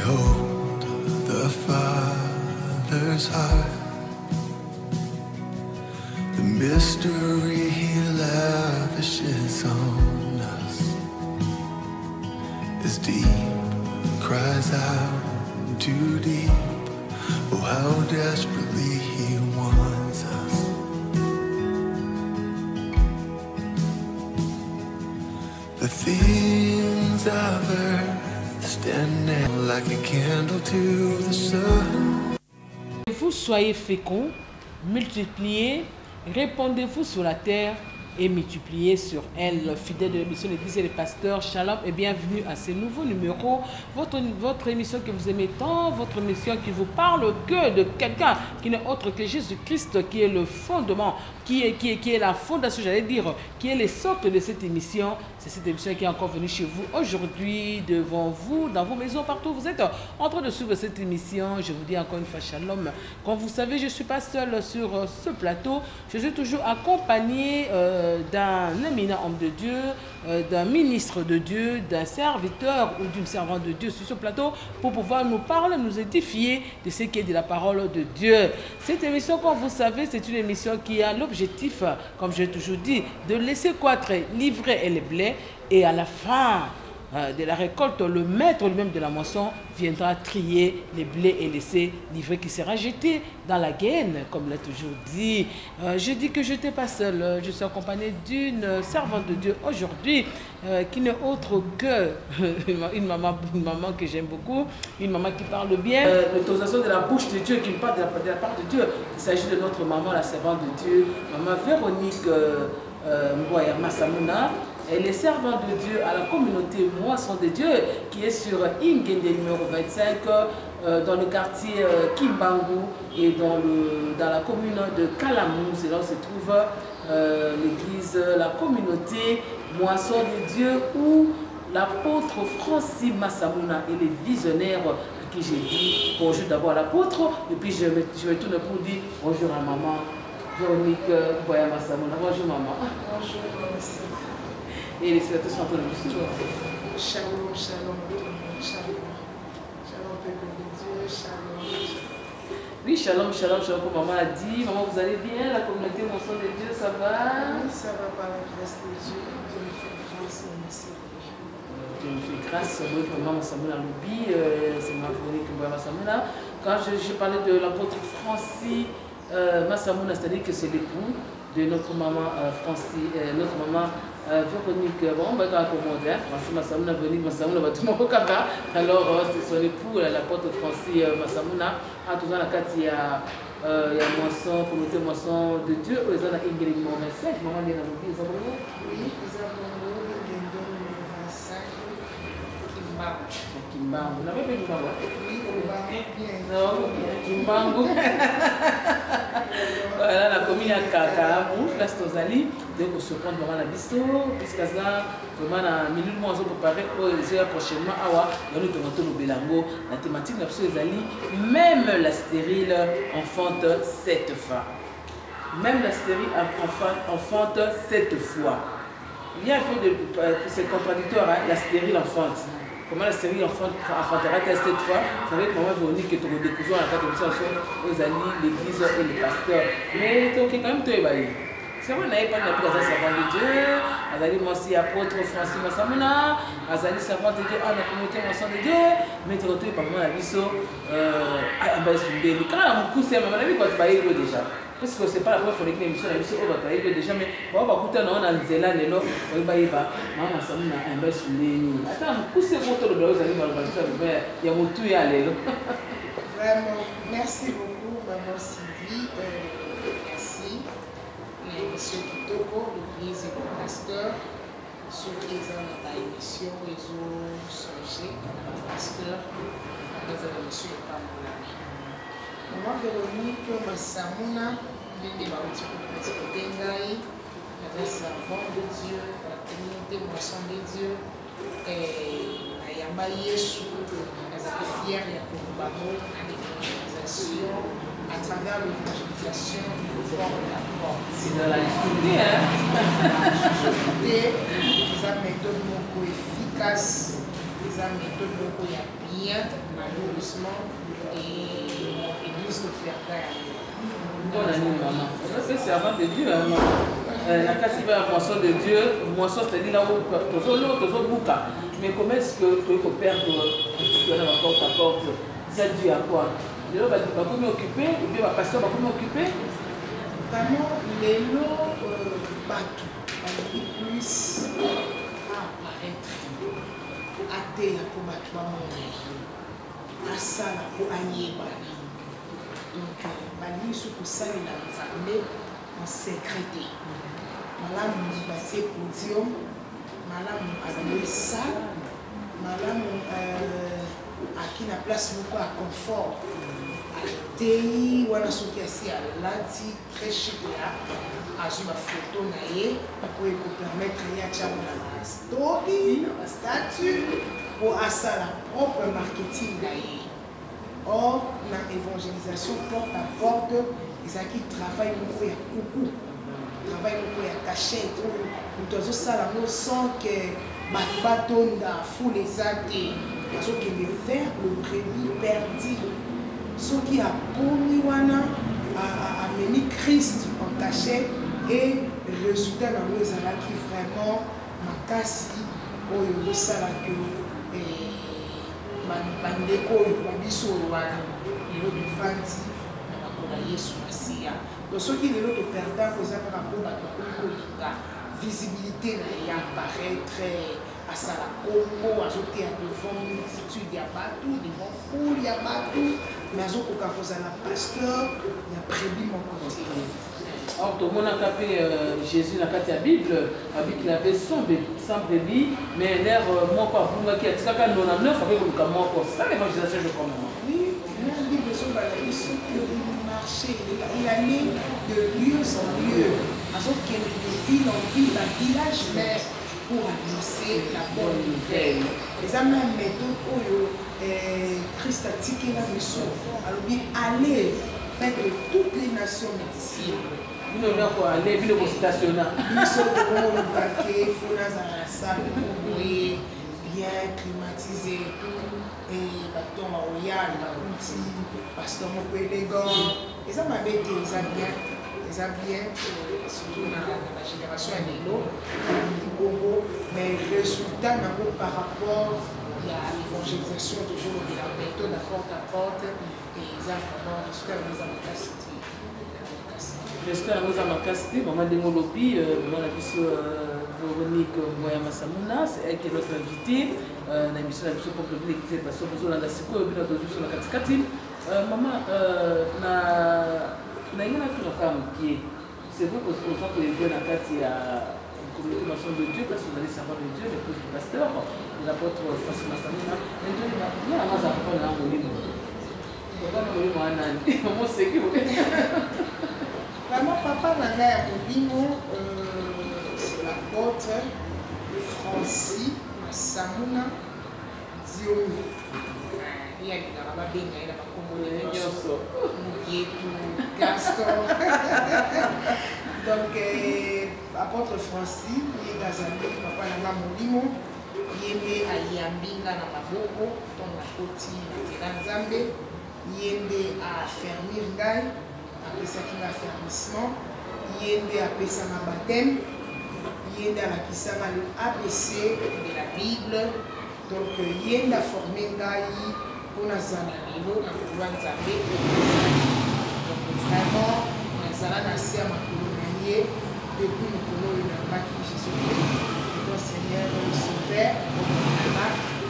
Behold the Father's heart, the mystery He lavishes on us is deep, cries out too deep. Oh, how desperately He wants us. The things of earth stand out like a candle to the sun. Vous soyez féconds, multipliez, répandez-vous sur la terre et multipliez sur elle. Fidèle de l'émission L'Église et les pasteurs, shalom et bienvenue à ce nouveau numéro. Votre émission que vous aimez tant, votre émission qui vous parle au cœur de quelqu'un qui n'est autre que Jésus-Christ, qui est le fondement, qui est la fondation, j'allais dire, qui est le socle de cette émission. C'est cette émission qui est encore venue chez vous aujourd'hui, devant vous, dans vos maisons, partout. Vous êtes en train de suivre cette émission. Je vous dis encore une fois shalom. Comme vous savez, je ne suis pas seul sur ce plateau. Je suis toujours accompagné d'un éminent homme de Dieu, d'un ministre de Dieu, d'un serviteur ou d'une servante de Dieu sur ce plateau pour pouvoir nous parler, nous édifier de ce qui est de la parole de Dieu. Cette émission, comme vous savez, c'est une émission qui a l'objectif, comme j'ai toujours dit, de laisser croître l'ivraie et les blés, et à la fin de la récolte, le maître lui-même de la moisson viendra trier les blés et laisser l'ivraie qui sera jeté dans la gaine, comme l'a toujours dit. Je dis que je n'étais pas seule, je suis accompagnée d'une servante de Dieu aujourd'hui, qui n'est autre que une maman que j'aime beaucoup, une maman qui parle bien. L'autorisation de la bouche de Dieu, qui me parle de la part de Dieu. Il s'agit de notre maman, la servante de Dieu, maman Véronique Mboya Massamouna. Elle est servante de Dieu à la communauté Moisson de Dieu qui est sur Ingende numéro 25 dans le quartier Kimbangu et dans la commune de Kalamou. C'est là où se trouve l'église, la communauté Moisson de Dieu où l'apôtre Francis Massamouna et les visionnaires à qui j'ai dit bonjour d'abord à l'apôtre et puis je me tourne pour dire bonjour à maman Véronique Mboya Massamouna. Bonjour maman. Bonjour, merci. Et les spectateurs sont en train de nous suivre. Shalom, shalom, shalom. Shalom, peuple de Dieu, shalom. Oui, shalom, shalom, shalom, comme maman a dit. Maman, vous allez bien? La communauté Moisson de Dieu, ça va? Oui, ça va par la grâce de Dieu. Dieu me fait grâce, merci. Dieu me fait grâce. Oui, maman Massamouna Loubi, c'est ma Véronique Mboya Massamouna. Quand je parlais de l'apôtre Francis Massamouna, c'est-à-dire que c'est l'époux de notre maman notre maman Véronique, bon, on va accommoder, Francis Massamouna, Véronique Massamouna, tout le monde kaka. Alors, c'est son époux, l'apôtre Francis Massamouna, à tout la carte, il y a moisson, communauté Moisson de Dieu, ils ont Ingrid numéro 25, maman est dans le pays, ils ont oui, ils ont Ingrid numéro 25, Kimbangu. Kimbangu, vous n'avez pas Kimbangu? Oui, Kimbangu, bien. Non, Kimbangu. Voilà, la commune à Kakamou, place Tozali, donc on se prend vraiment la bisto, puisque ça, vraiment, à milieu de mois, on peut préparer prochainement, dans le Toronto, le Bélango, la thématique de l'absolu, même la stérile enfante 7 fois. Même la stérile enfante 7 fois. Il y a un peu de. C'est contradictoire, hein, la stérile enfante. Comment la stérile enfantera-t-elle 7 fois? Ça va être maman Véronique que tu redécouvres à la carte de aux amis, l'église et les pasteurs. Mais tu es quand même tout ébahi. C'est vrai, on n'avait pas de la servante de Dieu. Azali moi aussi apôtre Francis Massamouna. Azali servante de Dieu à la communauté Moisson de Dieu. Mais tu retrouves par moment la biso. Quand on coup, c'est maman, la vie quand tu vas y déjà. Parce que ce n'est pas la première fois que l'émission a émission on va travailler déjà, mais on va écouter on a Zéla, Nélo, on va y aller. Maman, ça m'a un peu soulé. Attends, poussez votre le blog, vous allez voir le il y a mon tout et aller. Vraiment, merci beaucoup, maman Sylvie. Merci. Monsieur Kitoko, l'église et le pasteur, ceux qui ont dans l'émission, ils ont changé, le pasteur, ils ont reçu le Pamoula. Maman Véronique Massamouna, l'une des bautis pour Tengaï, la servante de Dieu, la communauté Moisson de Dieu, et Ayamba Yesu, la fière Yakoubamo, l'évangélisation, à travers l'évangélisation, nous porte la porte. C'est dans la difficulté, hein? Nous avons une méthode beaucoup efficace eza méthode moko ya bien malheureusement église koperda yango. Bonne année, maman. C'est servant de Dieu, hein, maman. La casse va à moisson de Dieu, moisson c'est-à-dire là où toujours bouca. Mais comment est-ce que tu peux perdre la porte à porte? Ça dû à quoi? Les gens vont m'occuper, ou bien ma pasteur va m'occuper? Vraiment, les lots battus, plus apparaître, à terre pour battre mon à ça pour agner. Donc, malgré ce que ça est dans l'armée, en sécurité. Madame Moubassé Podium, Madame Adouessa, Madame à qui la place beaucoup à confort. Tei wana soki asi alati très chic là azwi bafoto na ye po ekopermettre ye atiango na bastori na bastatue po asala propre marketing na ye. Or na évangélisation porte à porte ezalaki travail moko ya kuku, travail moko ya cachette oyo moto azosala ngo sans que bato batonda foule eza te azokende vers le brebis perdu. Ce qui a commis wana a mis Christ en cachet et résultat dans nous qui vraiment makasi oyo sala que bandeko babiso wana lelo bifandi na makola Yesu Masiya. Donc ce qui lelo to perdant ko zaka ko bato ko kolinga visibilité na ya paraître à sala Congo azoté devant multitude ya bato devant foule ya bato. Mais je crois que la pasteur, il a prévu mon côté. Alors, tout le monde a capé Jésus dans la Bible, il avait son bébé, mais l'air, moi, pas pour moi qui a dit ça, quand on a 9, avec le camon, c'est ça l'évangélisation, je crois. Oui, la Bible, il marchait, il allait de lieu en lieu, de ville en ville, un village même, pour annoncer la bonne nouvelle. Les amis, la méthode où Christ a tiqué la mission. Alors bien, allez, faites de toutes les nations ici. Nous ne pouvons pas aller, nous sommes stationnés. Nous sommes pour le paquet, il faut dans la salle, bien climatisé, et bâton royal, outil, pasteur moko élégant. Et ça m'a été, ça bien, surtout dans la génération à l'élo, mais le résultat par rapport à l'évangélisation, toujours de la méthode à porte, et ils ont vraiment résultat dans les amicacité. J'espère que nous avons cassé, maman de Molobi, maman la Véronique Moya-Massamouna, c'est elle qui est notre invitée. L'émission de la mission pour le public, parce que nous avons la Siko, et nous avons sur la Katikati. Maman, c'est vrai que les gens qui viennent à Kati à une communication de Dieu, parce qu'on allait savoir de Dieu, l'épouse du pasteur, de l'apôtre François Massamina. Mais Dieu, il y a un mazar pour la Moulimo. Il y a un Moulimo à Nani. Maman, c'est qui vous? Vraiment, papa n'a pas Moulimo, c'est l'apôtre Francis Massamina Diomi. Il y a des Arabes, il y a des Gaston. Donc, apôtre Francis, il est dans un livre, papa Nanga Molimo, il est à Yambinga na Maboko, dans la côte de Nzambe, il est à Fermir Ngai, après ça qui est affermissement, il est à Pessana baptême, il est à la Kisama le ABC de la Bible, donc il est à former Ngai. Pour nous vraiment, nous allons nasser à ma colonie depuis le colonie de la Jésus-Christ. Le Seigneur nous sauve,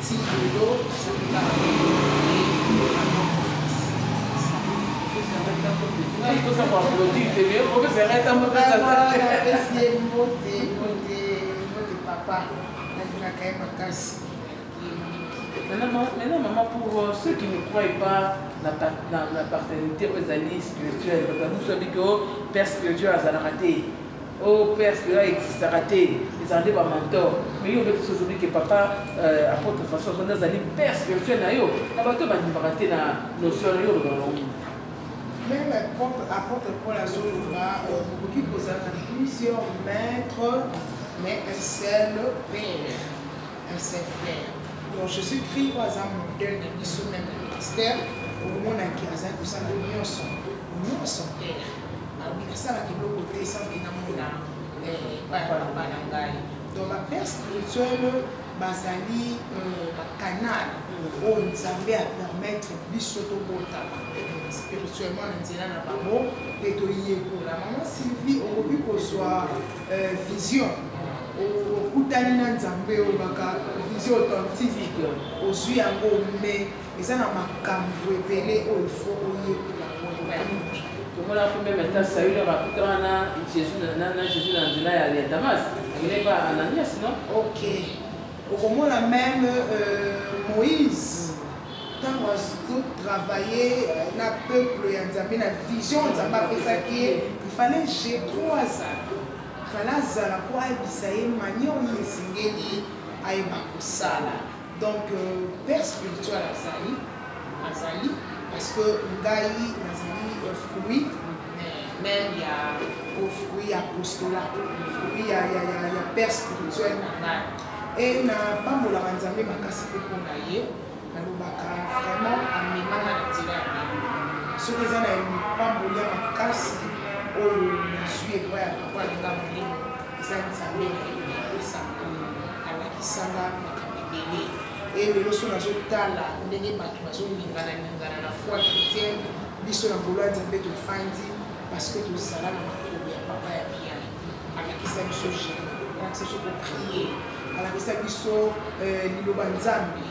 si de l'eau, ça peut pas il faut savoir applaudir, c'est mieux pour que ça arrête un peu de papa, on a quand même un casse. Maintenant, maman, pour ceux qui ne croient pas la paternité aux alliés spirituels, nous savons que le Père spirituel a raté, le Père spirituel existe raté, ils ont des mentors. Mais il y a aujourd'hui que papa, apôtre François, on a des Père spirituel, il y a raté la notion de l'homme. Même apôtre Paul Azoloba, qui possède plusieurs maîtres, mais un seul Père. Un seul Père. donc Jésus-Christ par exemple modèle de mission même le ministère au moment qui a ça que ça la son terre alors ça la qui le côté ça qui n'a pas donc la père spirituelle bazali canal où Nzambe a permettre biso to botama spirituellement nzela na bango et to yekola maman Sylvie okoki kozwa vision okutani na Nzambe obaka vision authentique ozwi yango mais eza na makambo ebele oyo faut oyekola comment la première méthode ça eu le rapport na Jésus na nzela ya Damas il est pas Ananias non ok okomona même Moïse tant qu'on travailler na peuple ya Nzambe na vision Nzambe apesaki il fallait j'ai 3 ans il fallait azala po ayebisa ye manière oyo esengeli ayeba kosala donc père spirituel azali parce que ngai nazali fruit même il y a fruit apostolat fruit ya père spirituel na ngai et na pambolaka Nzambe makasi mpe mpona ye nalobaka vraiment amemanga na nzela ya bien soki eza na mipamboli ya makasi oyo nazwi epai ya papa alinga molimo eza Nzambe na epesanga alakisanga makambo ebele e lelo so nazotala ndenge bato bazolingana na foi chrétienne biso na ngolo ya Nzambe tofandi parce que tozala na makolo ya papa ya bien alakisa biso jeune alakisa biso koprie alakisa biso liloba Nzambe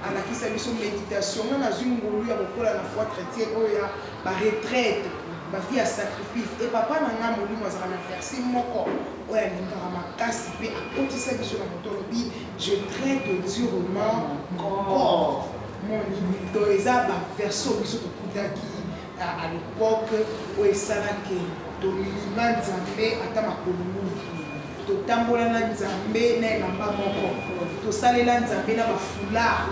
alakisa biso méditation nga nazwi ngolu ya kokola na foi chrétienne oyo ya baretraite bavie ya sacrifice e papa na nga molimo azala na verse moko oyo alingaka makasi mpe akotisa biso na moto alobi je traite durement mon corps mon limito eza baverse oyo biso tokutaki à l'époque oyo esalaki tolinga Nzambe ata makolo mingi totambola na Nzambe na elamba moko tosalela Nzambe na bafulard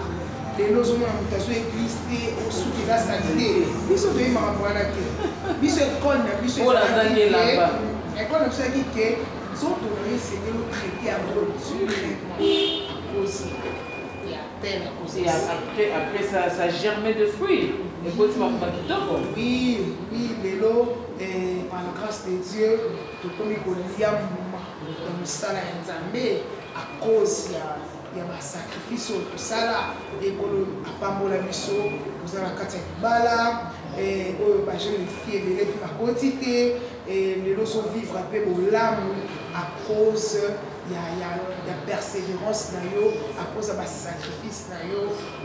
lelo ozomona moto azo église te osuki eza sali te biso toyemaka mwana te biso ekole na biso ekole na biso yaki ke nzoto na yo esengeli otraite yango durement à cause ya appel à cause après ça germait de fruits et puis oui lelo par la grâce de Dieu tokomi kolia mbuma ya mosala ya Nzambe à cause ya basacrifice oyo tosala ekolo apambola biso kozala kati ya libala oyo bajeune fille ebele mpe bakoti te lelo ozovivre mpe bolamu à cause ya persévérance na yo à cause ya basacrifice na yo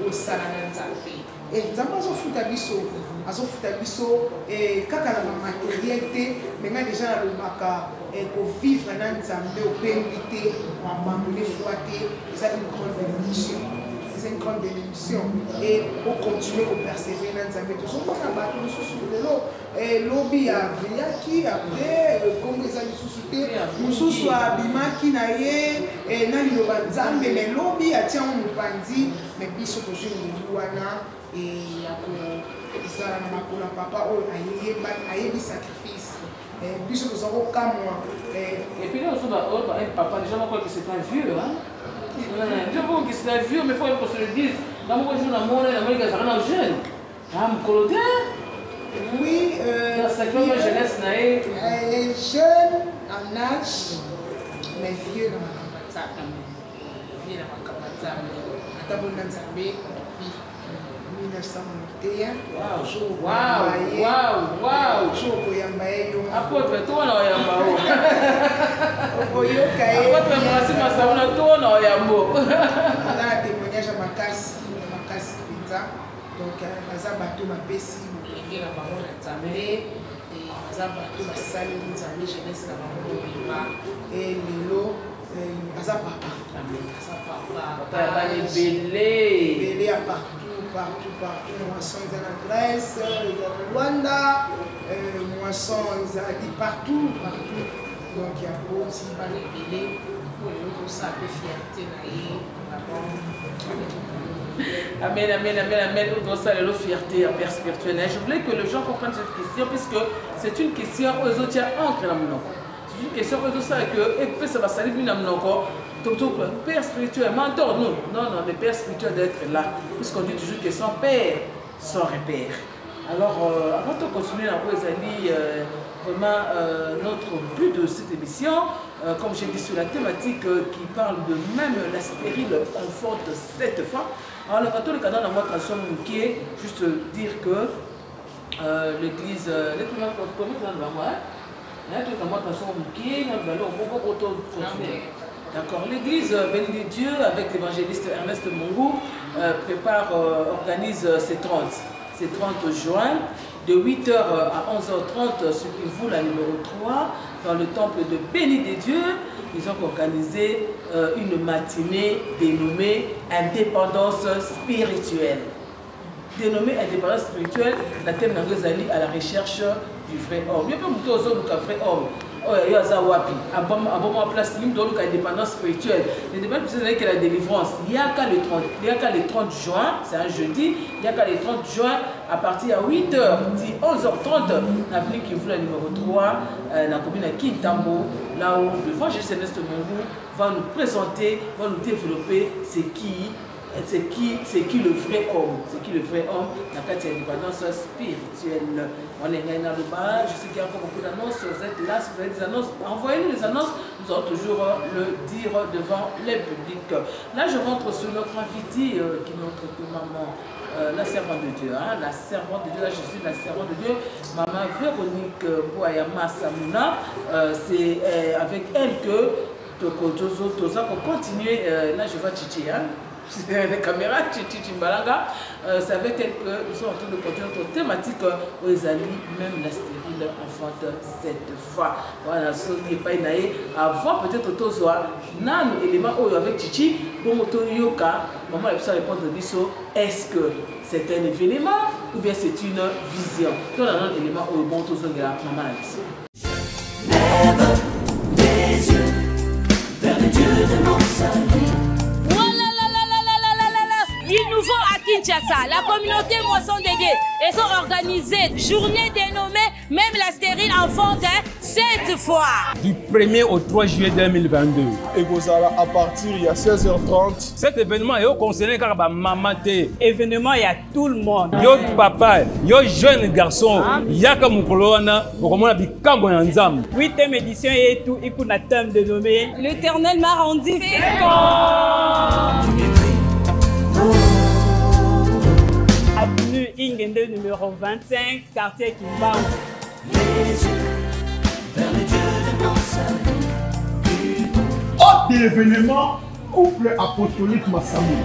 osala na Nzambe Nzambe azofuta biso kaka na bamateriel te menga deja nalobaka kovivre na Nzambe opembi te wabandone foi te eza une grande bénédiction c'est une grande bénédiction et ocontinue kopersévere na Nzambe tozomona bato mosusu lelo lobi abiyaki apres kongo eza lisusu te mosusu abimaki na ye na liloba Nzambe me lobi atiango mopanzi me biso tozwi ngolu wana ya kozala na makolo ya papa oyo ayebi sacrifice biso toza kokamwa et puis là aussi papa déjà moi que c'est un vieux hein je vois que c'est un vieux mais faut qu'on se le dise dans mon jour dans mon Amérique ça rend jeune ah mon oui c'est comme la jeunesse naïe jeune en âge mais vieux dans ma campagne ata bona Nzambe 1991 jour koyamba ye yo apôtre tona oyamba o okoyoka ye apôtre Francis Masabuna tona oyambo aza na témoignage ya makasi mpenza donc baza bato bapesi molenge na bango na Nzambe baza bato basali Nzambe jeunesse na bango mobimba lelo aza papa ebele ya partout moisson eza na Grèce eza na Rwanda moisson ezali partout donc ya boti bana ebele oyo kosala mpe fierté na ye Amen. Nous ça la fierté à père spirituel. Je voulais que les gens comprennent cette question puisque c'est une question aux autres entre la c'est une question aux autres que et puis ça va salir une amnoko père spirituel, mentor, non, le père spirituel doit être là, puisqu'on dit toujours que son père, son repère. Alors, avant de continuer, vraiment notre but de cette émission, comme j'ai dit sur la thématique qui parle de même la stérile enfante 7 fois. Alors, le catholique dans la motivation qui juste dire que l'église, d'accord, l'église Béni de Dieu avec l'évangéliste Ernest Mongou organise ses 30 juin de 8h à 11h30 sur Kivu, la numéro 3 dans le temple de Béni de Dieu. Ils ont organisé une matinée dénommée Indépendance spirituelle. Dénommée Indépendance spirituelle, la thème d'Angozali à la recherche du vrai homme. Il n'y a pas de vrai homme. Il y a un place de l'indépendance spirituelle. L'indépendance spirituelle, c'est la délivrance. Il n'y a qu'à le 30 juin, c'est un jeudi, il n'y a qu'à le 30 juin à partir de 8h, 11h30, l'avenue qui vous la numéro 3, la commune de Kintambo, là où le évangéliste Ernest Mongou va nous présenter, va nous développer c'est qui le vrai homme. C'est qui le vrai homme dans la indépendance spirituelle. On est là dans le bas. Je sais qu'il y a encore beaucoup d'annonces. Vous êtes là, si vous avez des annonces, envoyez-nous les annonces. Nous allons toujours le dire devant les publics. Là, je rentre sur notre invité qui est notre maman, la servante de Dieu. Hein, la servante de Dieu, là, je suis la servante de Dieu. Maman Véronique Bouayama Samouna. C'est avec elle que nous allons continuer. Là, je vois Chichi. Hein. Les caméras, Chimbalanga, c'est avec elle que nous sommes en train de continuer notre thématique aux amis, même la stérile enfante 7 fois. Voilà, ce n'est pas une année. Avant, peut-être, Tozoa, nan élément avec Chichi, pour Motoyoka, maman, elle peut répondre à Bisso, est-ce que c'est un événement ou bien c'est une vision? Donc, on a un élément au bon Tozoa, maman, la Bisso. Lève les yeux vers le Dieu de mon salut. Du nouveau à Kinshasa, la communauté Moisson de Dieu, ils ont organisé journée dénommée même la stérile enfante 7 fois. Du 1er au 3 juillet 2022. Et vous allez à partir il y a 16h30. Cet événement est concerné car ma maman té. Événement il y a tout le monde. Yo papa, yo jeune garçon, yaka mukolona, okomona bikambo ya nzambe. 8e édition et tout, il y a un thème dénommé L'Éternel m'a rendu Avenue Ingende numéro 25, quartier Kimbangu. Les yeux vers le Dieu de mon salut. Autre événement, couple apostolique Massamou.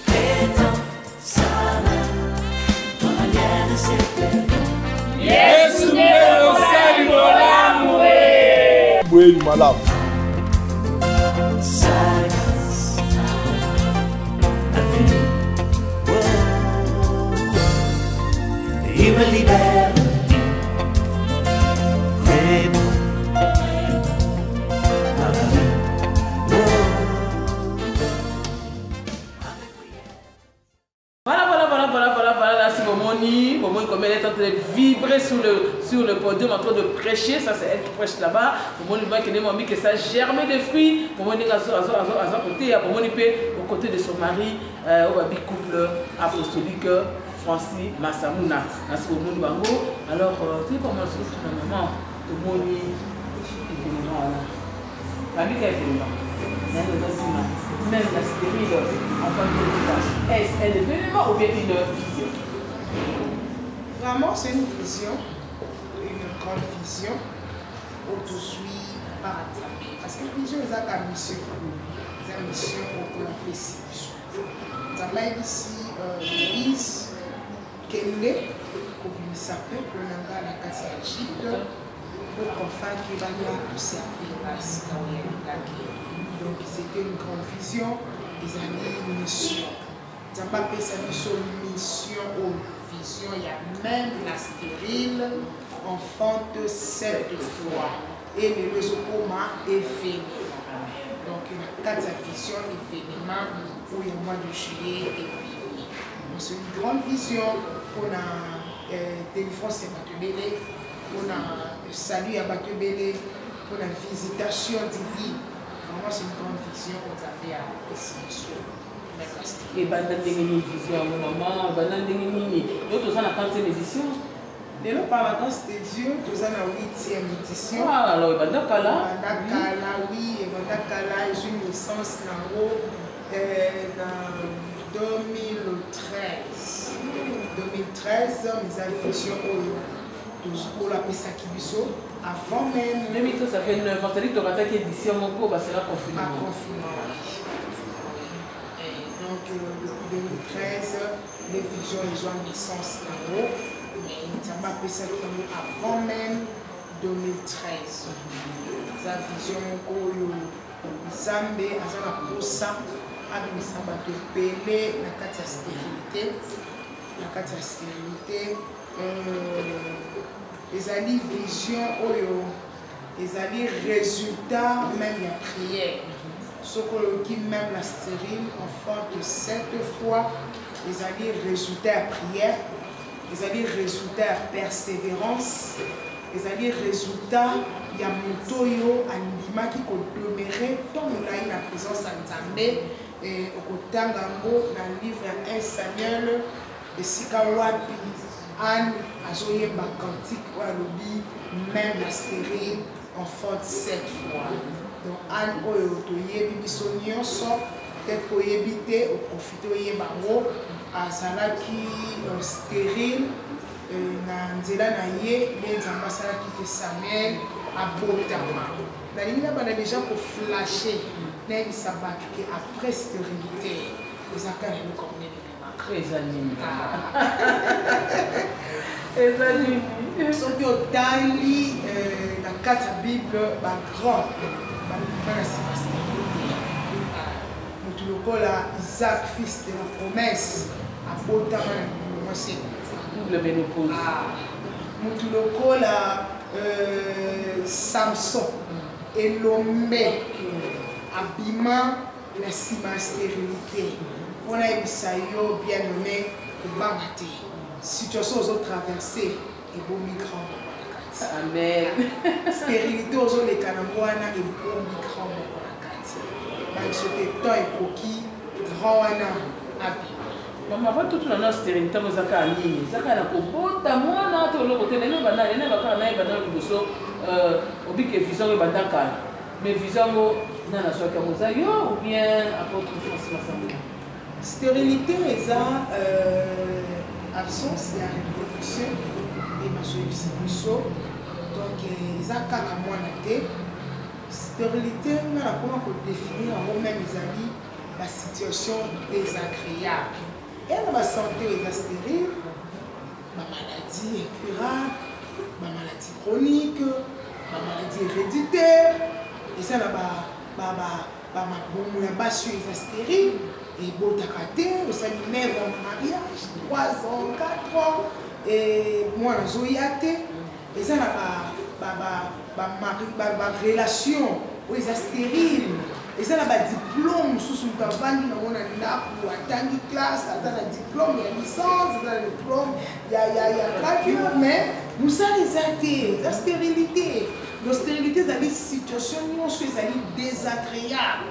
Étends sa main dans la mienne de ses plaies. Yesu ndio usali molamu we. Oui, madame. Sa grâce infinie. Il me libère. Voilà, c'est Momoni, comme elle est en train de vibrer sur le podium, en train de prêcher, ça c'est elle qui prêche là-bas. Momoni va que ça germe des fruits. Momoni à côté, Momoni au côté de son mari, au couple apostolique. Francis Massamouna, parce que Momoni Bango. Alors, tu sais comment c'est la maman, Momoni, la vie qu'elle fait, même la stérile en fin de temps. Est-ce un événement ou bien une vision? Vraiment, c'est une vision, une grande vision, où tout suit par attraper. Parce que la vision, c'est une mission. C'est une mission pour la persécution. Ça m'a ici, Moïse, Kende, comme il s'appelle, pour la casse d'Égypte, pour qu'enfin qu'il va nous servir à ce donc c'était une grande vision, ils avaient une mission. Ils n'ont pas fait sa mission ou vision, il y a même la stérile enfante 7 fois. Et le résumement est fini. Donc il y a 4 visions événements où il y a le mois de juillet et puis c'est une grande vision. On a délivrance à Batebele, on a salut à Batebele, on a visitation divine. vraiment c'est une grande vision qu'on avait à Essinso. Et pendant une vision, maman, pendant une autre, ça n'a pas de édition. Et là, par la grâce de Dieu, nous avons la 8e édition. Ah, alors, pendant Kala. Oui, et pendant Kala, j'ai une naissance en 2013. 2013, nous avons vision pour la Pessakibiso. Avant même. 2013, ça fait 9 ans. C'est-à-dire que tu as attaqué édition, mon cours, c'est là confinement. Donc, depuis 2013, les visions ils ont naissance en haut, mais ils n'ont pas fait ça avant même 2013. La vision Zambé, à la posa, avec les samba de Pélé, la carte de stérilité. La carte de stérilité, les alliés vision, les alliés résultats, même la prière. Ce qui même la stérile, enfant de 7 fois, les alliés résultats à prière, les alliés résultats à persévérance, les alliés résultats, il y a Motoyo, Andima qui peut demeurer tant nous avons la présence à Nzambé, et au côté Ngambo, dans le livre 1 Samuel, et Sikawapi, Anne, Azoye Bakantik, Walobi, même la stérile, enfant de 7 fois. Donc, Anne, Oyotoye, Bibiso Nyonso, peut-être qu'on évite ou profiter de bango, à Salaki stérile, Nzela Naye, les ambassadeurs qui étaient Samuel, à Botama. La ligne a déjà pour flasher, mais ça va après stérilité, les accords nous connaissent. Très animés. Très animés. Ceux qui ont dans la carte de Bible, grand. Nous Isaac, fils de la promesse, à Botama, double ménopause. Nous Samson, Elombe, Abima, la cima stérilité. On a eu ça bien nommé Bamate. Situation aux autres traversées et beau migrant. Amen. Stérilité aux autres les Kanamouana et beau migrant. Même ce que temps et coquille, grand wana abi. Maman, avant toute la stérilité, nous avons un ligne. Ça a un peu de moi, on a le côté de nous, on a le bosso, on dit que vision est bandakal. Mais vision, on a la soie comme ça, ou bien apôtre François Massamba. Stérilité est absence de la reproduction et ma solution. Donc, ils ont qu'à moi noter. Stérilité, on a comment définir en même les amis la situation désagréable. Et dans ma santé est stérile, ma maladie incurable, ma maladie chronique, ma maladie héréditaire. Et ça, ma bonne est stérile. Et bon, on s'est mis 9 ans de mariage, 3 ans, 4 ans, et moi, je suis athée. Et ça, ma relation, ils sont stériles. Et ça, ma diplôme, sous le travail, on a un classe, on a un diplôme, il y a une licence, il y a un diplôme, il y a graduat, mais nous sommes les athées, la stérilité. La stérilité, c'est une situation désagréable.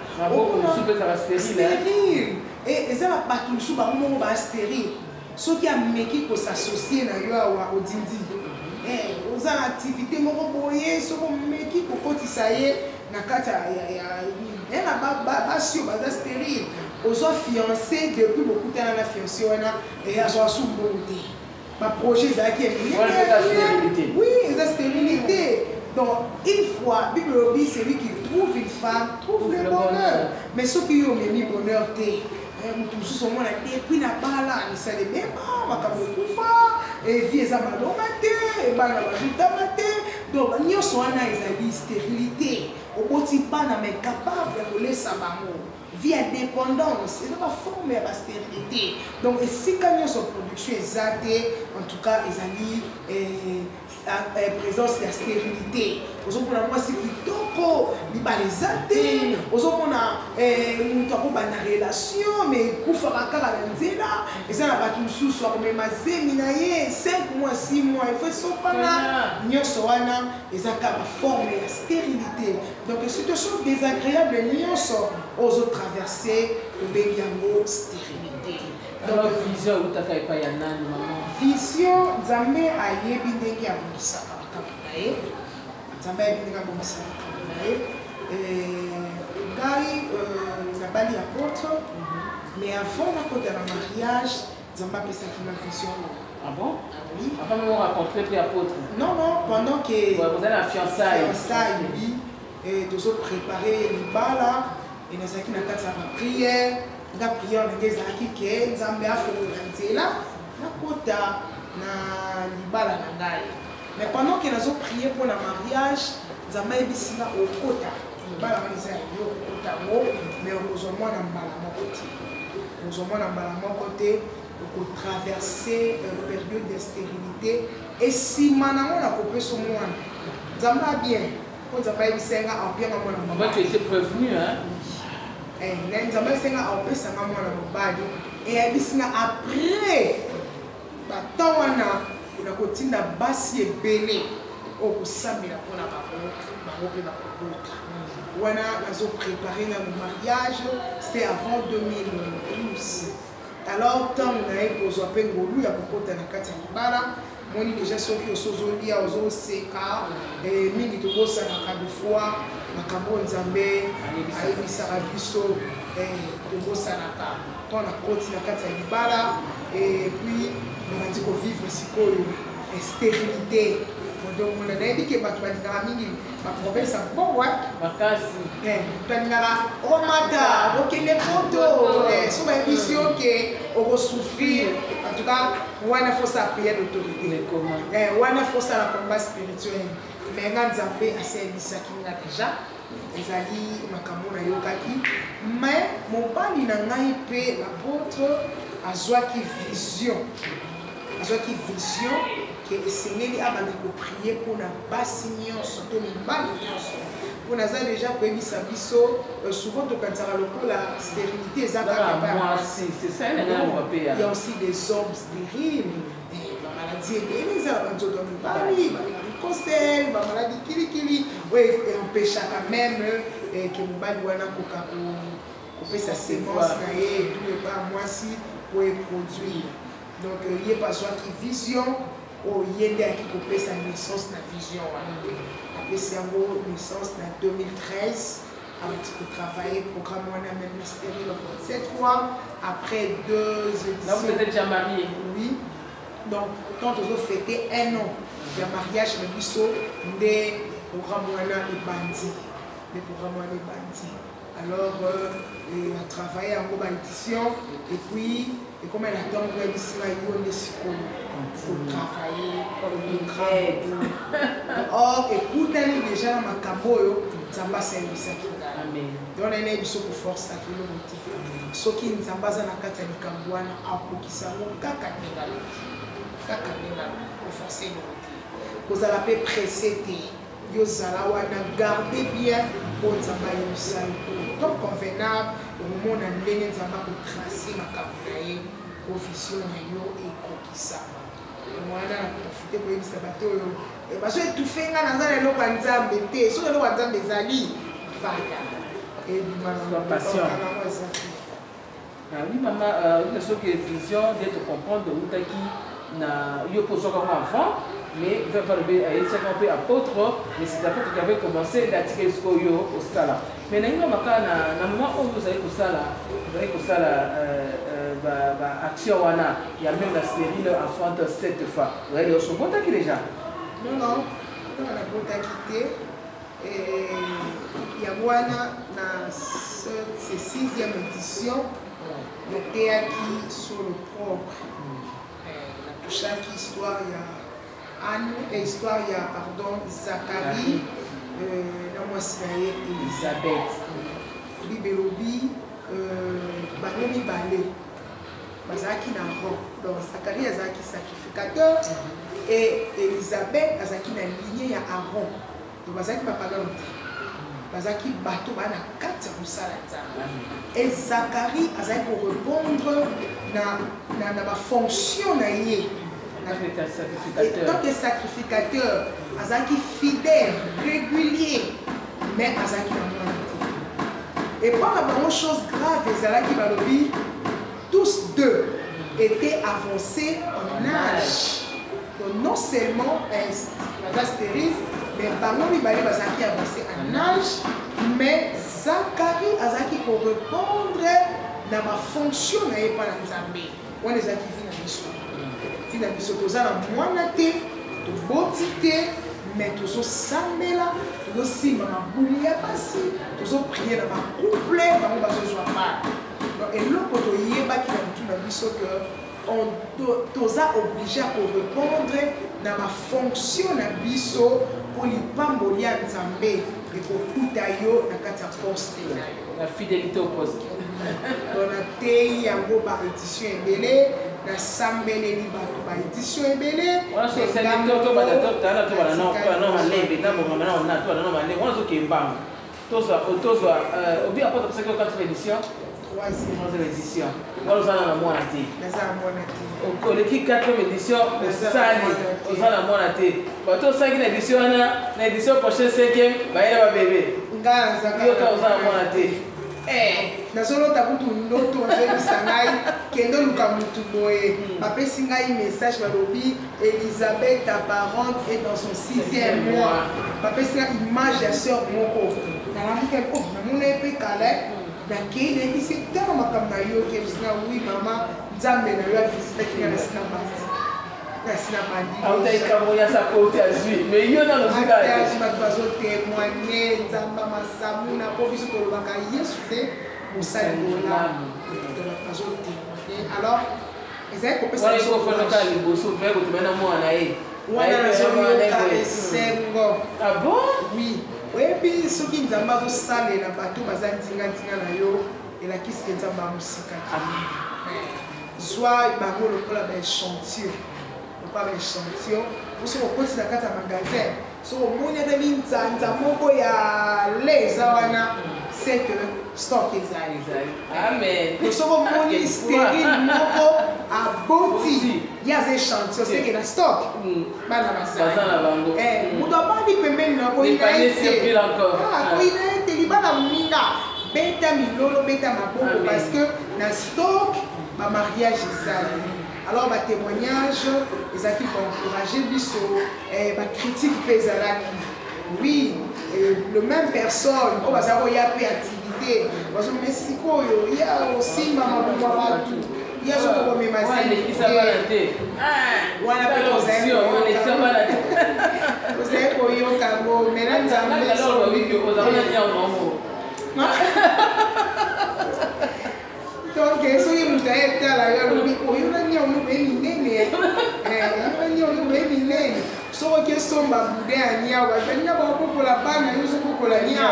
Stérile. Et ça va pas tout sous le stérile. Ceux qui ont mis pour s'associer au Dindi. Aux activités, ceux qui ont mis pour continuer à stérile. Aux fiancés depuis beaucoup de temps, la fiancée et à son sous-beauté. Ma projet est qui est oui, la stérilité. Donc, une fois, Bible dit c'est lui qui trouve une femme, trouve le bonheur. Mais ceux qui ont mis bonheur, tout ce monde a pris la balle, mais ça les met pas, et vie ça m'a et donc, nous sommes en stérilité. Au bout pas capable de laisser vie indépendante, c'est pas forme de stérilité. Donc, si quand nous sommes en production, en tout cas, ils ont présence de la stérilité. Vous avez moi c'est kitoko, libalizate. Vous avez une relation, mais koufara kala nzela. Et ça n'a pas tout sous soit même minaye 5 mois 6 mois. Il faut sopana nyosoana et ça a forme la stérilité. Donc situation désagréable nyoso aux autres traversées au béliango stérilité. Donc vision ou takai pa yana maman. Vision Nzambe ayebi ndenge abongisaka makambo na ye. Nzambe ayebi ndenge abongisaka makambo na ye. Ngai nabali apôtre, mais avant nakota na mariage, Nzambe apesaki ma vision. Ah bon? Ah oui. Avant de me rencontrer puis apôtre. Non, pendant que vous avez la fiançailles. Fiançailles, oui. Et de se préparer libala et nazaki na kati ya prière. La prière ezalaki ke Nzambe afongola nzela nakota na libala na ngai. Mais pendant que nazo prier pour la mariage, Nzambe ebisinga okota libala wana eza yo okota ngo, mais okozomwa na mbala moko te. Okozomwa na mbala moko te, okotraverser période de stérilité et nsima nango nakopesa mwana. Nzambe abien po Nzambe ebisenga apianga mwana mobali. Tu étais prévenu, hein? Nzambe esenga aopesanga mwana mobali et abisinga après bato wana nakotinda basi ebele okosambela mpona bango mpe bakobota wana nazo préparé na le mariage. C'était avant 2012. Alors ntango naye kozwa mpe ngolu ya kokota na kati ya libala moni déjà soki osozolia ozoseka mingi tokosanaka befoi makambo Nzambe ayebisaka biso tokosanaka to na koti na kati ya libala et puis nabandi kovivre sikoyo stérilité. Donc on a dit que bato balingaka mingi baprovince ya mbowa makasi balingaka omata okende poto so bayebi yo ke okosouffrir. En tout cas wana faut sa prière d'autorité, wana faut sa la combat spirituel. Mais nga Nzambe aseyebisaki nga déjà ezali makambo nayokaki. Mais mobali na ngai mpe l'apôtre azwaki vision que esengeli abanda koprier mpona basi nyonso to mibali nyonso mpona aza déjà koyebisa biso souvent tokanisaka lokola stérilité eza kaka il y a aussi des hommes stériles, bamaladi ebele eza na banzoto ya mibali balaricocele bamaladi kilikili oyo empêchaka même ke mobali wana koka kopesa sémence na ye tout epa mwasi po eproduire. Donc il y a pas qui vision ou il y a qui kopesa naissance na vision wana. Après c'est en naissance en 2013 avec pour travailler programme wana même stérile cette fois après 2 éditions. Là vous êtes déjà marié? Oui. Donc quand on a fêté 1 an de mariage de biso des programmes wana les bandits. Les programmes wana les bandits. Alors à travailler en édition et puis et comme elle attend que elle soit pour travailler or écoutez déjà dans ma caboyo Nzamba service amen. Donc on a biso pour force à kilo moti soki Nzamba za na kati ya likambwana akokisa ngo kaka ningalo pour forcer le kozala pe pressé te yo zala wana garder bien pour Nzamba yebisali donc convenable au moment na ndenge Nzamba ko tracer makambo na ye officiel na yo ekokisama mwana na profiter koyebisa bato oyo baso etufe nga naza na eloko ya Nzambe te soki eloko ya Nzambe ezali vanda ebima na passion. Oui maman, il y a ce qui est vision d'être comprendre où t'as qui na yo posé comme enfant. Mais vous avez parlé à apôtre, mais c'est l'apôtre qui avait commencé à tirer ce qu'il y a au sala. Mais dans le moment où vous avez action, il y a même la stérile enfante 7 fois. Vous avez le bon qui déjà? Non, on a bon quitté. Il y a dans cette 6e édition, le théâtre sur le propre. Chaque histoire, il y a Anne, l'histoire, il y a, pardon, Zacharie, Elisabeth, Bibelobi, Banomi Balé. bazalaki na rang. Donc Zacharie azalaki sacrificateur et Élisabeth azalaki na lignée ya Aaron. Donc bazalaki bapagano te. Bazalaki bato bana kati ya mosala nzambe. Et Zacharie azalaki pour répondre na ba fonction na ye. En tant que sacrificateur, azalaki fidèle, régulier, mais azalaki na mwana te. Et pendant la chose grave, ezalaki balobi, tous deux étaient avancés en âge. Donc non seulement la stérile, mais bango mibale bazalaki avancé en âge, mais Zacharie azalaki pour répondre na ma fonction na ye pa na Nzambe. Wana ezalaki vi na biso. Vi na biso tozala mwana te, toboti te, mais tozosambela, tozosimba mabumu ya pasi, tozoprier na bacouple, bango bazozwa part. Donc eloko toyebaki na mutu na biso que toza obligé à répondre na ma fonction na biso pour lipamboli ya Nzambe ekokuta yo na kati ya poste na yo. La fidélité au poste. Donc na tei yango ba édition ebele, na sambeleli bato ba édition ebele. Wana so sende to ba ta to bana na malembe na mo mama na to na malembe. Wana so kembanga. Toza obi apota parce que 4 éditions. 3e édition. Wana so na mwana te. Na za mwana te. Au l'équipe 4e édition, sali ozala mwana te. Bato 5e édition na édition prochaine 5e ba yela ba bébé. Ngala zaka. Yo ta ozala mwana te. Nazolota kutu ndoto ozebisa ngai kendo luka mutu boye bapesi ngai message balobi Elisabeth ta parente est dans son 6e mois bapesi ngai image ya sœur moko nalamika namona epe kala nakei nayebisi tala makambo na yo okebisi nga wi mama Nzambe na yo avisitaki nga nasina bandi nasina bandi mais yo na lozika bato bazotémoigne Nzambe masamu na po biso tolobaka Yesu te mosali bolamu bazotémoigne alors ezali kopesa wana nazoyoka esengo. Ah bon? Oui. Oyebi soki Nzambe azosalela bato baza ndinga na yo elakisi Nzambe amosika te. Zwa bango lokola baéchantillon. Lokola baéchantillon. Oso okoti na kati ya magasin. So omoni ata minzanza moko ya leza wana c'est que stock ezali. Amen. Soko omoni stérile moko aboti ya ze échantillon c'est que na stock. Bana basala. Mudo abandi pembeni na ko ina ete. Ah, ko ina ete libana minga. Beta milolo beta maboko parce que na stock ba mariage ezali. Alors ba témoignage ezaki pour encourager biso ba critique pezalaki. Oui, le même personne o bazako ya pe activité. Bazo mesiko yo ya osimba maboko watu. Ya so ko me masini. Wana pe ozali. Ozali ko yo kango mena Nzambe so video ozali nya onomo. Donc, ce qui nous a été là, il y a un so que somba bude anya wa benya ba ko la bana yuso ko la nya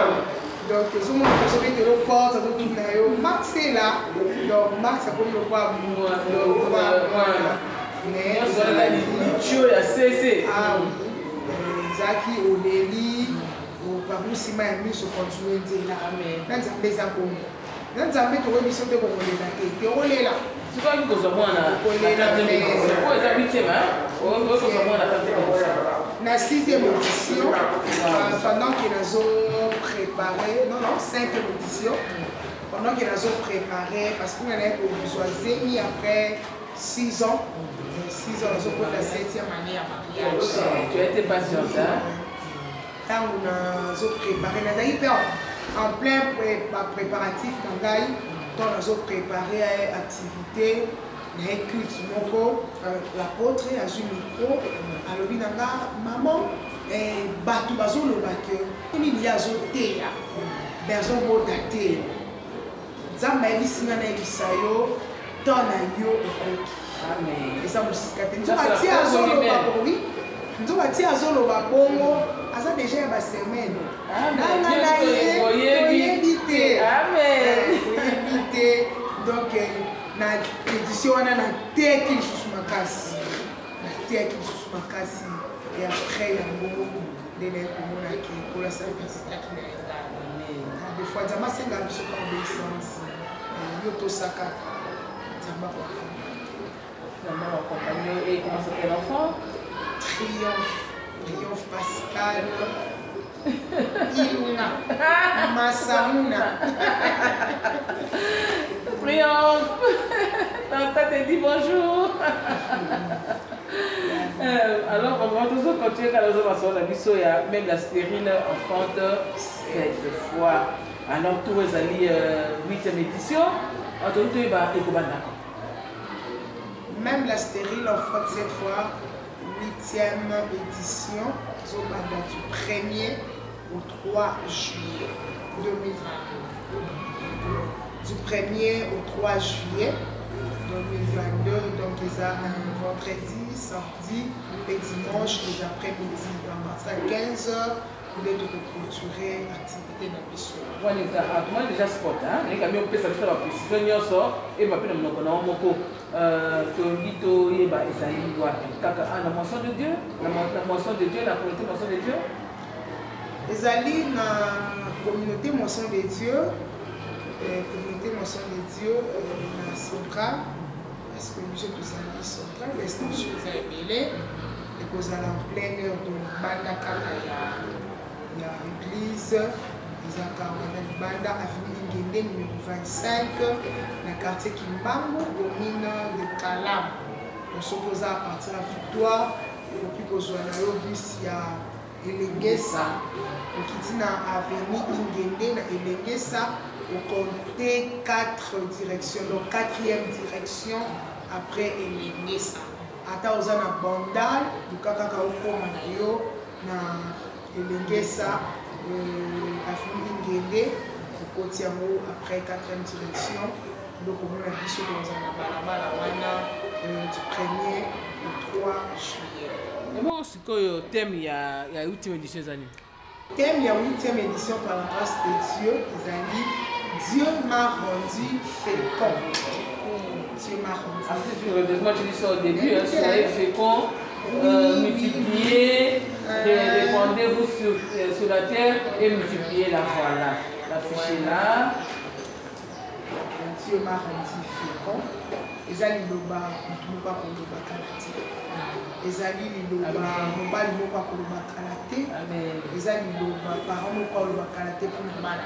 donc so mo ko be te ro force to tout na yo max est là donc max comme le quoi mais ça la licho ya cc ah oui zaki oleli o parusi ma mi so continuer de là amen nanza pesa ko nanza mbe to biso te ko lela te olela tu vas nous avoir la 6e édition, pendant que nous avons préparé, non, 5e édition, pendant que nous avons préparé, parce qu'on a besoin après 6 ans, 6 ans, nous avons la 7e année à mariage. Tu as été patiente, hein? Quand nous avons préparé, nous avons été en plein préparatif, nous avons préparé activité. Les cultes moko l'apôtre a eu micro alobi nanga maman batu bazolo bake nini ya zoteya bezo bodate Nzambe ebisinga na ebisayo tona yo ekoki amen esa musika te nzoka ti azolo babowi nzoka ti azolo babongo aza déjà ya ba semaine nanga na ye oyebite amen oyebite donc na édition wana na teki lisusu makasi na teki lisusu makasi et après yango ndene komona ke kola service taki na yanga des fois nzambe asenga biso ka obéissance yo tosaka nzambe accompagné. Et comment s'appelle l'enfant? Triomphe Pascal Iluna Masamuna. Triomphe. Tata te dit bonjour. Alors, on va toujours continuer quand nous avons la mission, il y a même la stérile enfante cette fois. Alors, tout est allé 8e édition. En tout cas, il y a même la stérile enfante cette fois, 8e édition, du 1er au 3 juillet 2022. Du 1er au 3 juillet 2022, donc ils ont un vendredi, samedi et dimanche, les après-midi. À partir de 15h, vous êtes de clôturer l'activité dans le show. Moi déjà sport, hein, les camions peuvent faire la précision, ils sortent et ma peine de mon Tolito Yeba Esaïe Kaka, la moisson de Dieu, la moisson de Dieu, la communauté moisson de Dieu. Esaïe, la communauté moisson de Dieu, communauté moisson de Dieu, la centrale, parce que nous sommes tous amis centrales, les stations sont ébélées, et que vous allez en pleine heure de la banda Kaka, il y a l'église. Banda avenue Ngende numéro 25, dans le quartier Kimbangu, commune de Kalam. On s'oppose à partir de la victoire, et puis qu'on soit là, il y a Elengesa, on quitte dans avenue Ngende, dans Elengesa, on compte 4 directions, donc 4e direction après Elengesa. Ata oza na Bandal, Bukaka Kaokoma na yo, na Elengesa. Avenue Ngende, côté après 4e direction, donc on a vu sur le du 1er au 3 juillet. Comment est-ce que le thème il y a 8e édition des années? Thème il y a 8e édition par la grâce de Dieu, les amis. Dieu m'a rendu fécond. Dieu m'a rendu. Moi tu dis ça au début, soyez fécond, multipliez. Répandez-vous sur la terre et multipliez la voilà. L'affichez là. Dieu m'a rendu fécond. Ezali loba mutuka koloba kalate. Ezali loba mobali moko koloba kalate. Ezali loba parents moko koloba kalate pour na bana.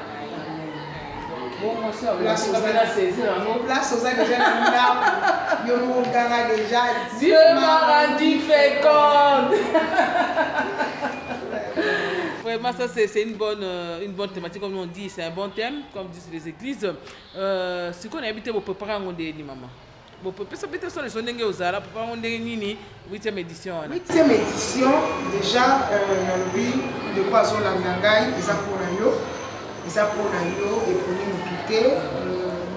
Bon, moi ça, place aux déjà déjà Dieu m'a rendu féconde. Vraiment, ça c'est une bonne thématique, comme on dit, c'est un bon thème, comme disent les églises. Ce qu'on a habité pour préparer un monde ni maman. Bon, peut-être que ça les sonneries aux arabes, pour préparer un monde ni 8e édition. 8e édition, déjà, dans le but de quoi sont la nangai, ils apprennent yo. Ils apprennent yo et pour nous tout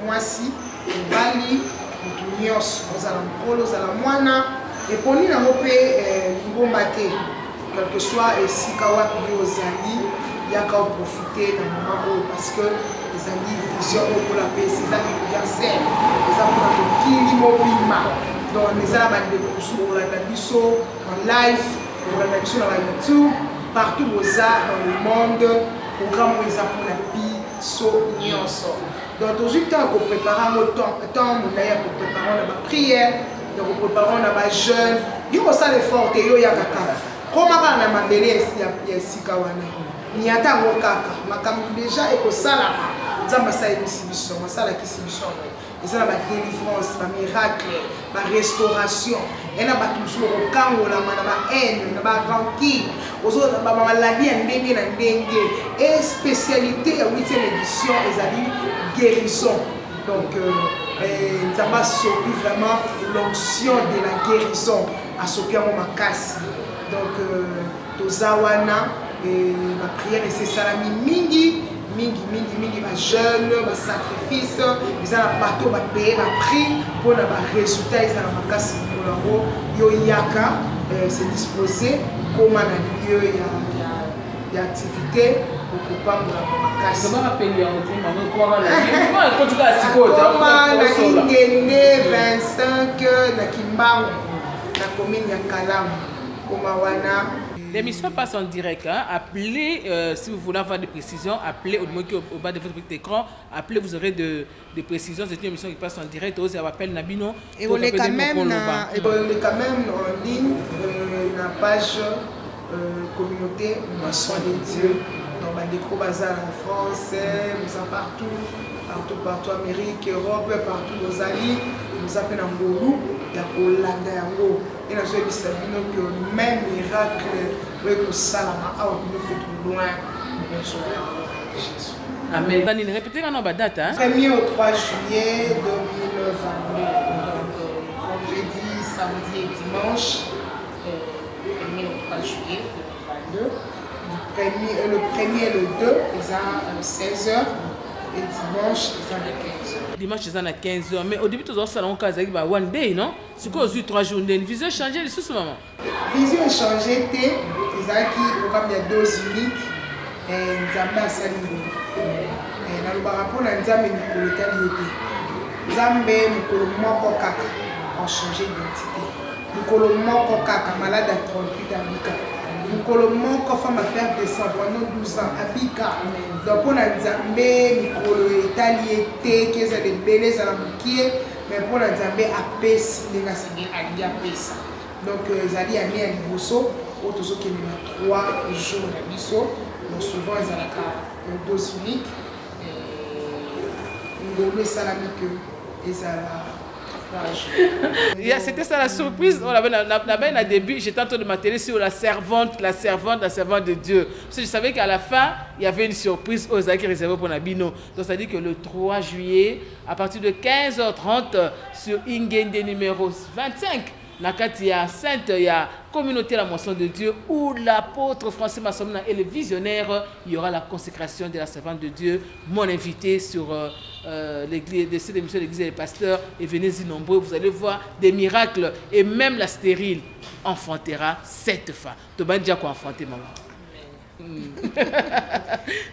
moi si bali nous nyos nous allons kolo nous allons moana et pour nous na mopé ngombate quel que soit et si kawa yo zali ya ka profiter dans moment parce que les amis vision pour la paix c'est ça universel les apprennent de kili mobima donc les amis de sur la biso en live pour la biso sur YouTube partout dans le monde programme où ils apprennent la biso nyonso. Donc toujours temps qu'on prépare au temps on a pour préparer la prière, donc on prépare la jeûne, il faut ça l'effort et yo ya kaka. Comment on a mandélé ya sikawana. Ni ata ngokaka, makambo déjà et ko sala. Nzamba sa exhibition, masala ki exhibition. Ils ont la délivrance, la miracle, la restauration. Et na batu sur le kango la mana haine, na ba rancune. Aux autres ba maladie ndenge na ndenge. Et spécialité à 8e édition, ils ont guérison. Donc Nzamba sopi vraiment l'onction de la guérison à sopi à makasi. Donc tozawana et ma prière et c'est salami mingi. Mingi ma jeûne, ma sacrifice, ils ont un bateau, ma paix, ma prix pour le résultat, ils ont un casse pour l'euro. Yo yaka, c'est disposé, comme un lieu, il y a activité, kopambola makasi Comment na Ingende 25 na Kimbangu na commune ya Kalamu koma wana. L'émission passe en direct. Hein. Appelez, si vous voulez avoir des précisions, appelez au bas de votre petit écran. Appelez, vous aurez des précisions. C'est une émission qui passe en direct. Vous appelle Nabino. Et on est quand même en ligne na page communauté Moisson de Dieu. Dans Bandeko Bazar en France, nous sommes partout, Amérique, Europe, partout nos alliés. Nous appelons en Golou, il y a Kolanda Yango. Et nous avons dit que même miracle, oui, que Salama a oublié loin de Jésus. Amen. Répétez la date. 1er au 3 juillet 2022. Vendredi, samedi et dimanche. 1er au 3 juillet 2022. Le premier et le 2, ils ont 16h. Et dimanche, ils ont 15h. Dimanche, ils ont 15h. Mais au début, tu as dit que c'est one day, non? C'est quoi, aujourd'hui 3 jours? Une vision a changé, les sous maman? Vision a changé, ils ont des doses uniques. Et ils ont mis à Salimou. Et dans le rapport, ils ont mis le taliété. Ils ont mis le moko kaka. On a changé d'identité. Le moko kaka, malade à 38 ans. Mikolo moko femme à perdre de sang pendant 12 ans à Bika. Donc pour la Nzambe, Mikolo italiété, qui est des belles à la moukier, mais pour la Nzambe à Pessi, les gars c'est à Pessa. Donc Zali a mis à Liboso, autres qui ont 3 jours à Liboso. Donc souvent ils ont la dose unique. Ngolo salamique, ils ont C'était ça la surprise. On avait un début, j'étais en train de m'atteler sur la servante de Dieu. Parce que je savais qu'à la fin, il y avait une surprise aux qui réservée pour Nabino. Donc ça dit que le 3 juillet, à partir de 15h30, sur Ingende numéro 25, Nakatia Sainte, il y a Communauté la Moisson de Dieu, où l'apôtre Francis Massomna est le visionnaire. Il y aura la consécration de la servante de Dieu. Mon invité sur l'église de cette émission de l'église des pasteurs, et venez-y nombreux, vous allez voir des miracles. Et même la stérile enfantera 7 fois. Tu vas dire quoi enfanter, maman?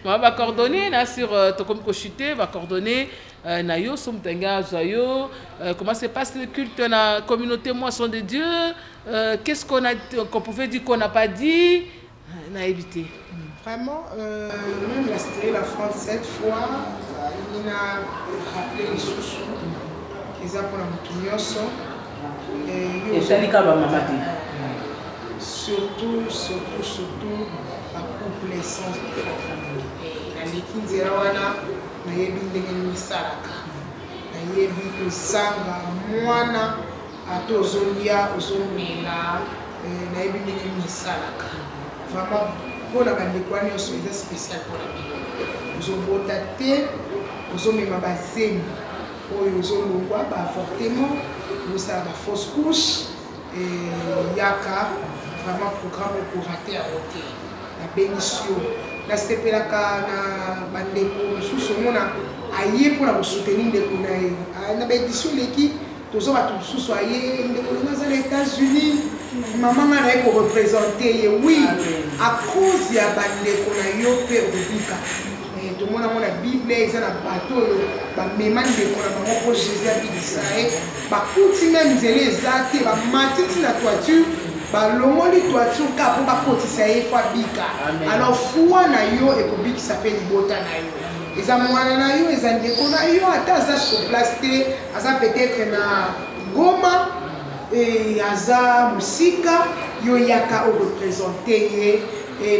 On va coordonner là sur Tokom Kochité, va coordonner Nayo, Somtenga, Zayo. Comment se passe le culte dans la communauté Moisson de Dieu? Qu'est-ce qu'on pouvait dire qu'on n'a pas dit? On a évité. Vraiment, même la stérile la France cette fois, il a rappelé les sous-sous. Ils ont pour la moto. Et ça dit surtout. Les sens na likinzera wana na yebi ndenge misalaka na yebi kusanga mwana atozolia ozomela na yebi ndenge misalaka vraiment pona bandeko nyonso eza spécial pour la vie ozobota te ozomema bazemi oyo ozolongwa ba avortement osala ba fausse couche yaka vraiment programme pour rater à côté. La bénédiction, la sepelaka na bandeko mosusu omona aye mpona kosoutenir ndeko na ye na bénédiction eleki tozo bato mosusu aye ndeko naza na États-Unis mama nga na ye korepresente ye oui à cause ya bandeko na yo mpe obika tomona ngo na bible eza na bato oyo bamema ndeko na bango mpo Jésus abikisa ye bakuti meme nzela eza te bamatiti na toiture balongoli toiture ka po bakotisa ye fo abika alors foi na yo ekobikisa mpe libota na yo eza mwana na yo eza ndeko na yo ata aza sur place te aza peut-être na Goma aza mosika yo yaka orepresente ye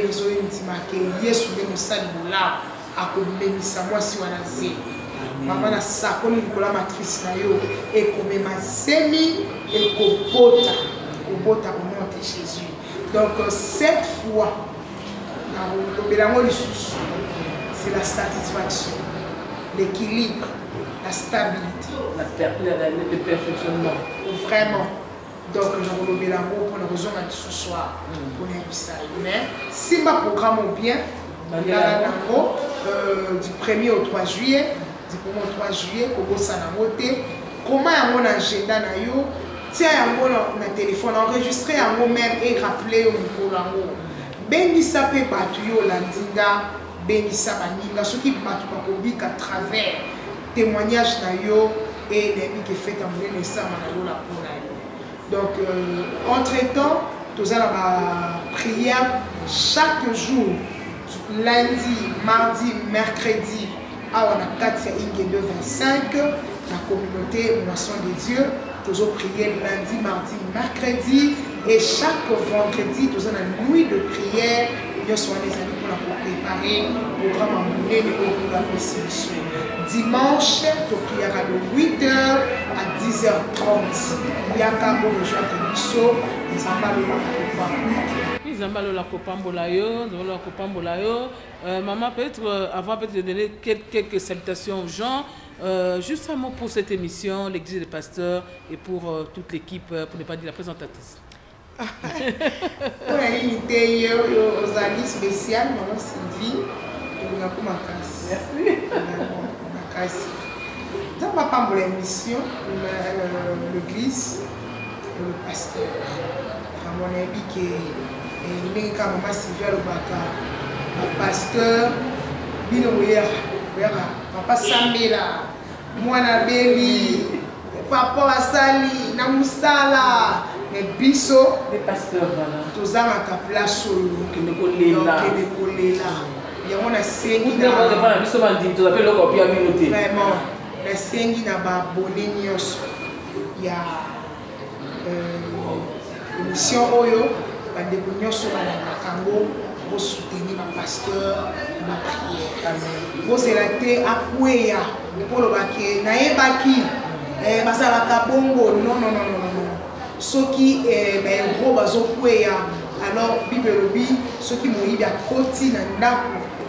nazoyindimake yesu nde mosali molao akomemisa mwasi wana ze mama na sakoli likolo ya matrice na yo ekomema zemi ekobota kobota au nom de Jésus. Donc cette fois c'est la satisfaction, l'équilibre, la stabilité, le perfectionnement. Vraiment. Donc nous pour la raison de ce soir pour les mais si ma programme bien du 1er au 3 juillet, du 1er au 3 juillet, comment est mon agenda na yo? Tiens yango na téléphone, enregistrer yango même et rappeler au micro yango. Bengi sape batu yo landinga bénissa baninga soki bato bakobika à travers témoignage na yo et nayebi ke fete ya monene esama na yo la mpona yo. Donc entre temps toza na prière chaque jour, lundi, mardi, mercredi awa na kati ya Ingendo 25 la communauté Moisson de Dieu. Nous avons prié lundi, mardi, mercredi et chaque vendredi, nous avons une nuit de prière. Nous avons des amis pour préparer le programme en monnaie de la précision. Dimanche, nous prions de 8h à 10h30. Il y a qu'à vous rejoindre Misso, nous avons la Copambolayo, maman, peut-être avant de donner quelques salutations aux gens. Juste un mot pour cette émission, l'église des pasteurs et pour toute l'équipe, pour ne pas dire la présentatrice. Pour l'unité aux amis spéciaux, maman Sylvie, nous avons ma casse. Merci. Dans ma part de l'émission, l'église et le pasteur. À mon avis, qui est maman Sylvie le pasteur, Bino Papa Sambela, Mwana Beli, Papa Asali, Namusala, les biso, les pasteurs, voilà. Tous à ma place où que me collé là. Il y a un sengi. Vraiment, le sengi n'a pas abonné nyos. Il y a émission Oyo, de nyos à la Kango. Pour soutenir ma pasteur, ma prière. Pour se laisser accueillir pour le baquet. Nae baki, basala kabongo. Non. Ce qui est gros bazo kueya. Alors Bible dit, ce qui mouille à côté nanda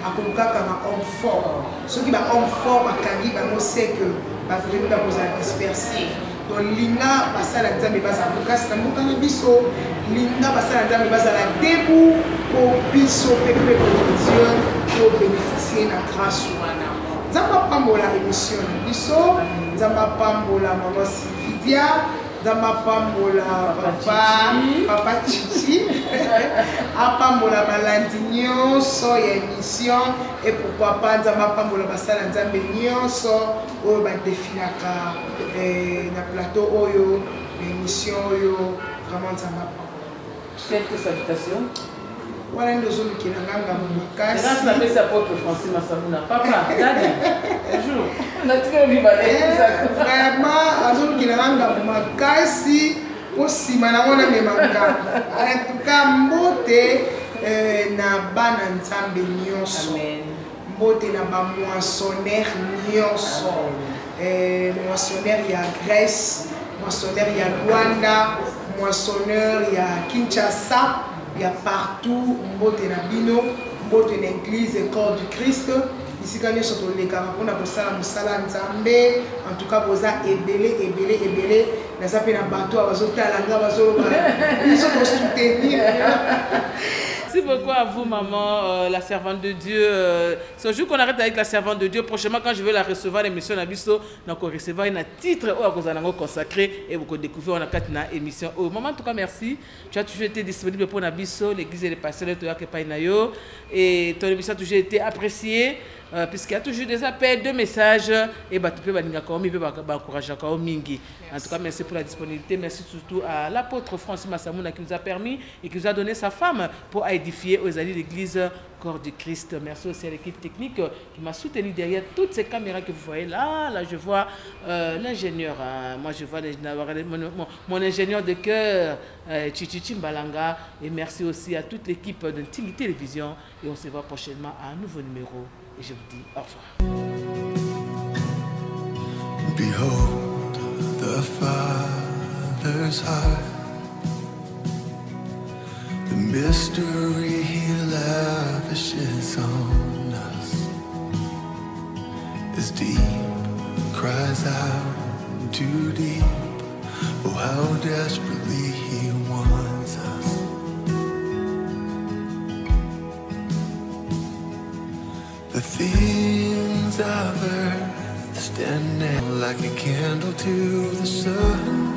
à koluka comme homme fort. Ce qui va homme fort, bakani, on sait que va venir vous disperser. Donc linga basala nzambe basala bukasi na mboka na biso linga basala nzambe basala debout pour biso peuple de Dieu pour bénéficier de la grâce wana nzamba pambola émission na biso nzamba pambola maman Sylvia nzamba pambola papa Chichi apambola balandi nyonso ya émission et pourquoi pas nzamba pambola basala nzambe nyonso oyo badefilaka na plateau oyo l'émission oyo vraiment nzamba quelques salutations. Voilà nous sommes qui n'a pas makasi. Grâce à mes apôtres Francis Massamuna. Papa, Daddy. Bonjour. On a très bien vraiment, nous sommes qui n'a pas makasi. Aussi, maintenant on a mes mangas. En tout cas, mbote na bana nzambe nyonso. Mbote na ba moissonneur nyonso. Moissonneur ya Grèce, moissonneur ya Rwanda, moissonneur ya Kinshasa. Il y a partout, mbote na bino, mbote na église et corps du Christ. Ici, quand nous sommes les caracons, nous avons musala nzambe. En tout cas, vous avez ébélé. Nous avons un bateau, nous sommes soutenus. Merci beaucoup à vous, maman, la servante de Dieu. C'est un jour qu'on arrête avec la servante de Dieu. Prochainement, quand je vais la recevoir, l'émission Nabiso, nous allons recevoir un titre consacré et vous allez découvrir une émission. Oh, maman, en tout cas, merci. Tu as toujours été disponible pour Nabiso, l'église et les pasteurs de Toyakepainayo. Et ton émission a toujours été appréciée. Puisqu'il y a toujours des appels, des messages, et tu peux encourager encore mingi. En tout cas, merci pour la disponibilité. Merci surtout à l'apôtre Francis Massamuna qui nous a permis et qui nous a donné sa femme pour édifier aux alliés de l'église Corps du Christ. Merci aussi à l'équipe technique qui m'a soutenu derrière toutes ces caméras que vous voyez là. Là, je vois l'ingénieur. Moi, je vois mon ingénieur de cœur, Chichichi Mbalanga. Et merci aussi à toute l'équipe de Tingui Télévision. Et on se voit prochainement à un nouveau numéro. Et je vous dis au revoir. Behold the Father's heart, the mystery He lavishes on us. As deep cries out too deep, oh how desperately He wants us. The things of earth stand out like a candle to the sun.